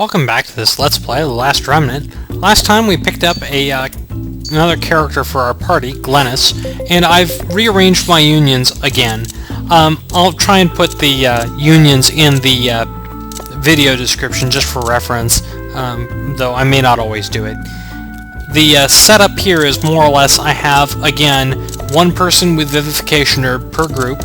Welcome back to this Let's Play, The Last Remnant. Last time we picked up another character for our party, Glenys, and I've rearranged my unions again. I'll try and put the unions in the video description just for reference, though I may not always do it. The setup here is more or less I have, again, one person with Vivification Herb per group.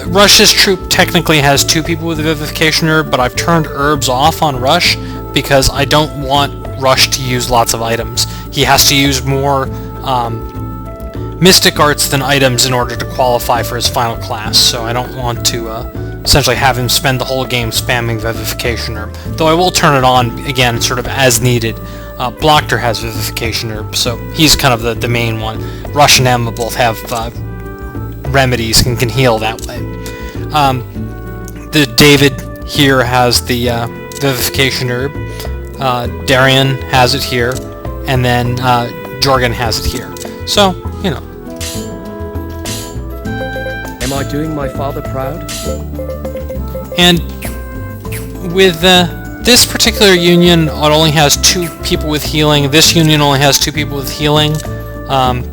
Rush's troop technically has 2 people with Vivification Herb, but I've turned herbs off on Rush because I don't want Rush to use lots of items. He has to use more mystic arts than items in order to qualify for his final class, so I don't want to essentially have him spend the whole game spamming Vivification Herb. Though I will turn it on, again, sort of as needed. Blocter has Vivification Herb, so he's kind of the main one. Rush and Emma both have remedies and can heal that way. The David here has the Vivification Herb. Darien has it here, and then Jorgen has it here. So, you know. Am I doing my father proud? And with this particular union, it only has 2 people with healing. This union only has 2 people with healing.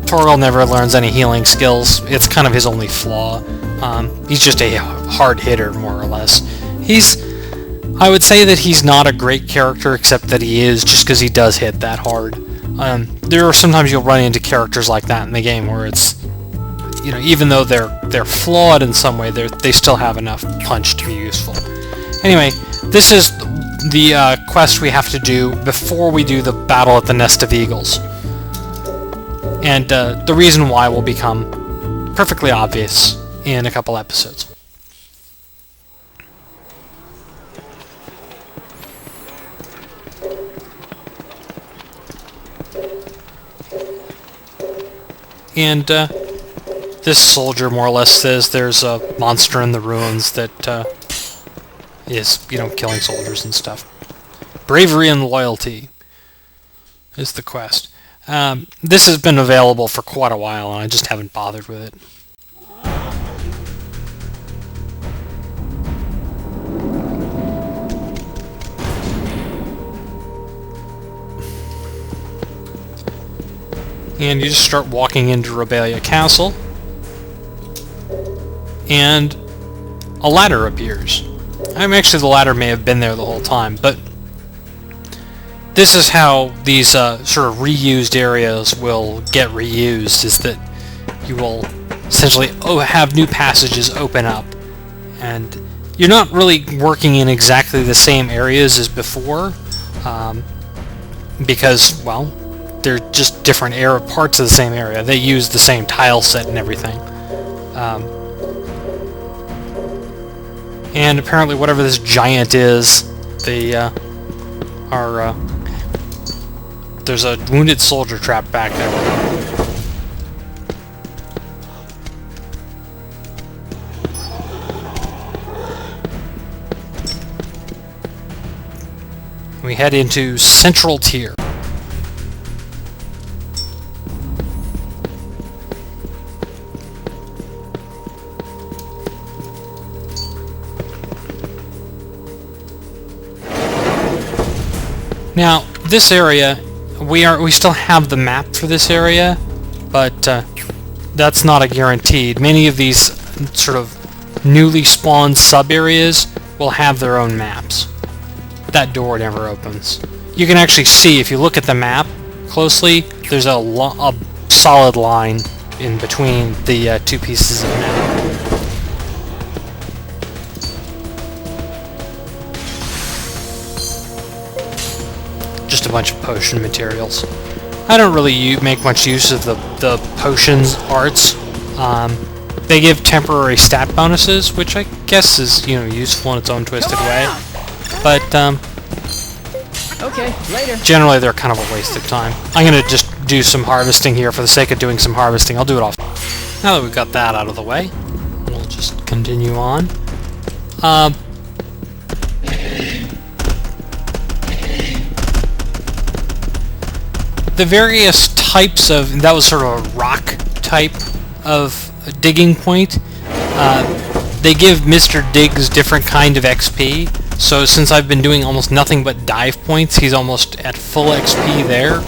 Torgal never learns any healing skills. It's kind of his only flaw. He's just a hard hitter, more or less. I would say that he's not a great character, except that he is, just because he does hit that hard. There are sometimes you'll run into characters like that in the game where it's, you know, even though they're flawed in some way, they still have enough punch to be useful. Anyway, this is the quest we have to do before we do the battle at the Nest of Eagles. And the reason why will become perfectly obvious in a couple episodes. And this soldier more or less says there's a monster in the ruins that is, you know, killing soldiers and stuff. Bravery and Loyalty is the quest. This has been available for quite a while, and I just haven't bothered with it. And you just start walking into Rebelia Castle, and a ladder appears. Actually, the ladder may have been there the whole time, but this is how these sort of reused areas will get reused, is that you will essentially have new passages open up, and you're not really working in exactly the same areas as before, because, well, they're just different parts of the same area. They use the same tile set and everything. And apparently whatever this giant is, they are... there's a wounded soldier trapped back there. We head into Central Tier. Now, this area, we still have the map for this area, but that's not a guaranteed. Many of these sort of newly spawned sub-areas will have their own maps. That door never opens. You can actually see, if you look at the map closely, there's a solid line in between the 2 pieces of the map. Just a bunch of potion materials. I don't really make much use of the potions arts. They give temporary stat bonuses, which I guess is, you know, useful in its own twisted way. But okay, later. Generally they're kind of a waste of time. I'm gonna just do some harvesting here for the sake of doing some harvesting. I'll do it off. Now that we've got that out of the way, we'll just continue on. The various types of... that was sort of a rock type of digging point. They give Mr. Diggs different kind of XP. So since I've been doing almost nothing but dive points, he's almost at full XP there.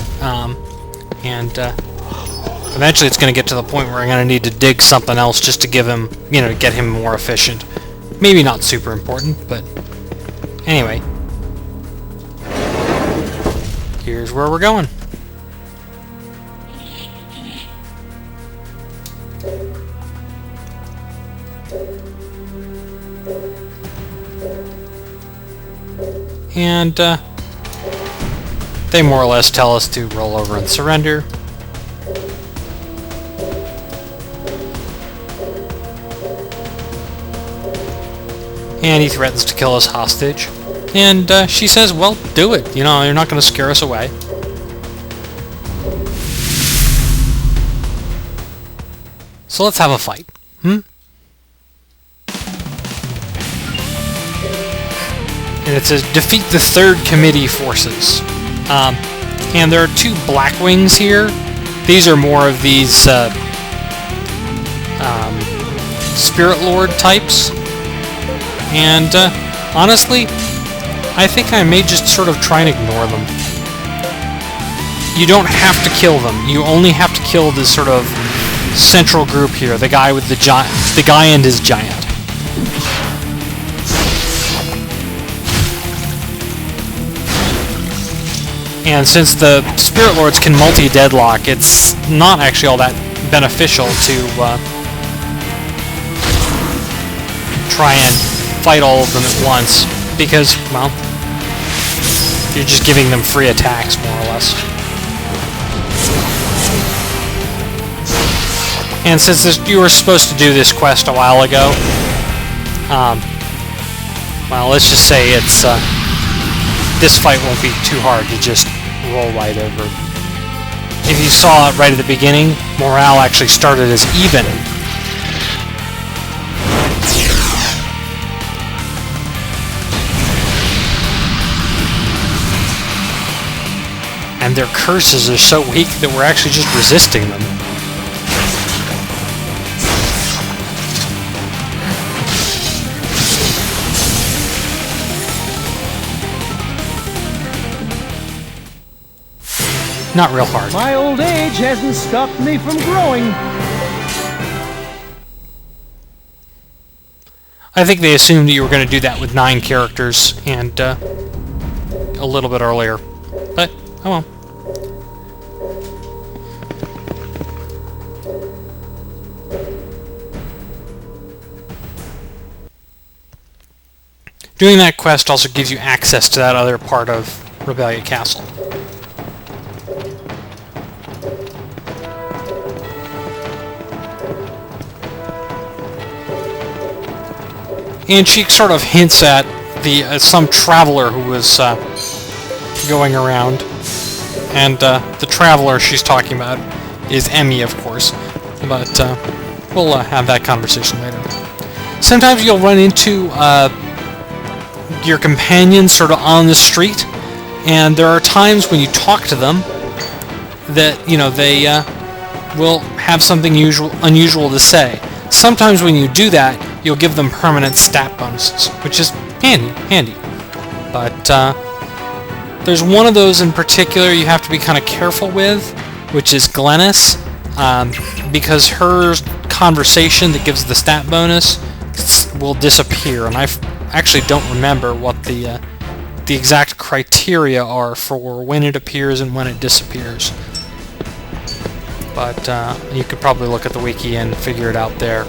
Eventually it's going to get to the point where I'm going to need to dig something else just to give him, to get him more efficient. Maybe not super important, but anyway. Here's where we're going. And they more or less tell us to roll over and surrender. And he threatens to kill us hostage. And she says, well, do it. You're not going to scare us away. So let's have a fight. And it says, defeat the 3rd Committee forces. And there are 2 Blackwings here. These are more of these Spirit Lord types. And honestly, I think I may just sort of try and ignore them. You don't have to kill them. You only have to kill this sort of central group here, the guy with the guy and his giant. And since the Spirit Lords can multi-deadlock, it's not actually all that beneficial to try and fight all of them at once, because, well, you're just giving them free attacks, more or less. And since you were supposed to do this quest a while ago, well, let's just say it's this fight won't be too hard to just roll right over. If you saw it right at the beginning, morale actually started as even. And their curses are so weak that we're actually just resisting them. Not real hard. My old age hasn't stopped me from growing. I think they assumed that you were going to do that with 9 characters and a little bit earlier. But, oh well. Doing that quest also gives you access to that other part of Rebellion Castle. And she sort of hints at the some traveler who was going around, and the traveler she's talking about is Emmy, of course. But we'll have that conversation later. Sometimes you'll run into your companions sort of on the street, and there are times when you talk to them that they will have something unusual to say. Sometimes when you do that, you'll give them permanent stat bonuses, which is handy. But there's one of those in particular you have to be kind of careful with, which is Glenys, because her conversation that gives the stat bonus will disappear, and I actually don't remember what the exact criteria are for when it appears and when it disappears. But you could probably look at the wiki and figure it out there.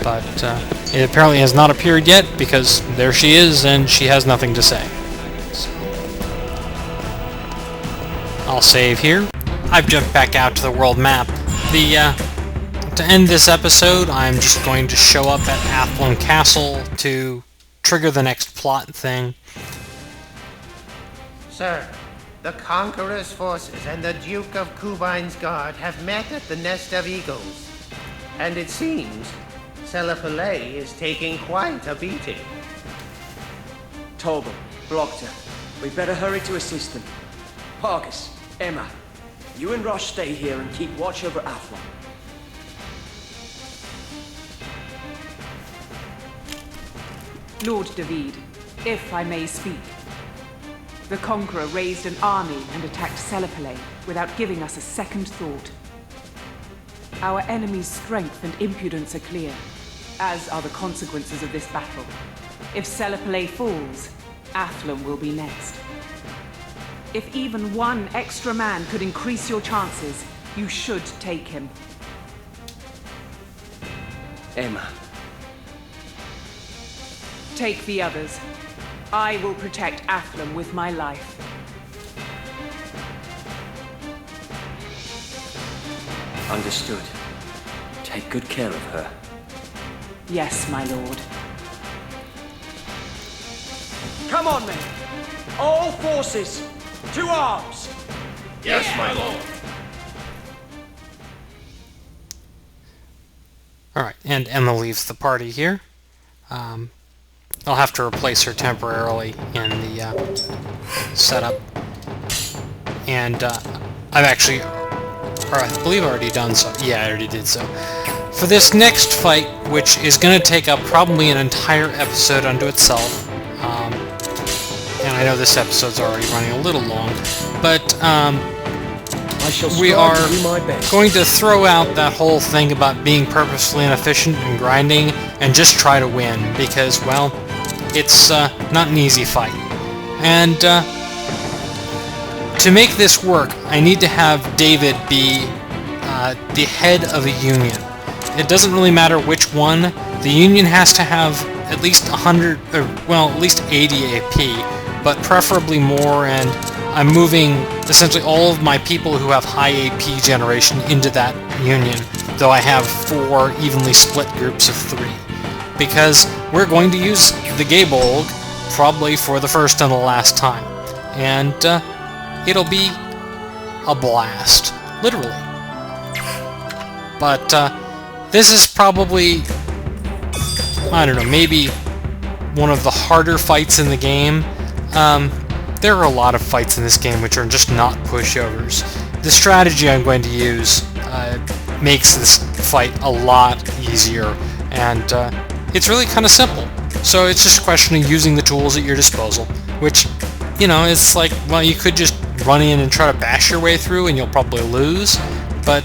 But it apparently has not appeared yet, because there she is, and she has nothing to say. So, I'll save here. I've jumped back out to the world map. To end this episode, I'm just going to show up at Athlone Castle to trigger the next plot thing. Sir, the Conqueror's forces and the Duke of Cubine's guard have met at the Nest of Eagles. And it seems Celipalais is taking quite a beating. Torgal, Blocter, we better hurry to assist them. Parkus, Emma, you and Rosh stay here and keep watch over Athlone. Lord David, if I may speak. The Conqueror raised an army and attacked Selipole without giving us a second thought. Our enemy's strength and impudence are clear, as are the consequences of this battle. If Selipole falls, Athlum will be next. If even one extra man could increase your chances, you should take him. Emma. Take the others. I will protect Athlum with my life. Understood. Take good care of her. Yes, my lord. Come on, men! All forces! To arms! Yes, my lord. Alright, and Emma leaves the party here. I'll have to replace her temporarily in the setup. And I've actually, or I believe I've already done so. Yeah, I already did so. For this next fight, which is going to take up probably an entire episode unto itself, and I know this episode's already running a little long, but I shall we strive are to do my best. going to throw out that whole thing about being purposefully inefficient and grinding and just try to win, because, well, it's not an easy fight. And to make this work, I need to have David be the head of a union. It doesn't really matter which one. The union has to have at least 100, or, well, at least 80 AP, but preferably more, and I'm moving essentially all of my people who have high AP generation into that union, though I have 4 evenly split groups of 3. Because we're going to use the Gaebolg probably for the first and the last time. And it'll be a blast. Literally. But this is probably, I don't know, maybe one of the harder fights in the game. There are a lot of fights in this game which are just not pushovers. The strategy I'm going to use makes this fight a lot easier, and it's really kind of simple. So it's just a question of using the tools at your disposal, which, you know, it's like, well, you could just run in and try to bash your way through and you'll probably lose, but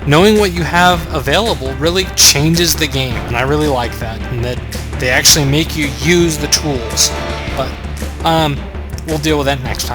knowing what you have available really changes the game, and I really like that, and that they actually make you use the tools. But we'll deal with that next time.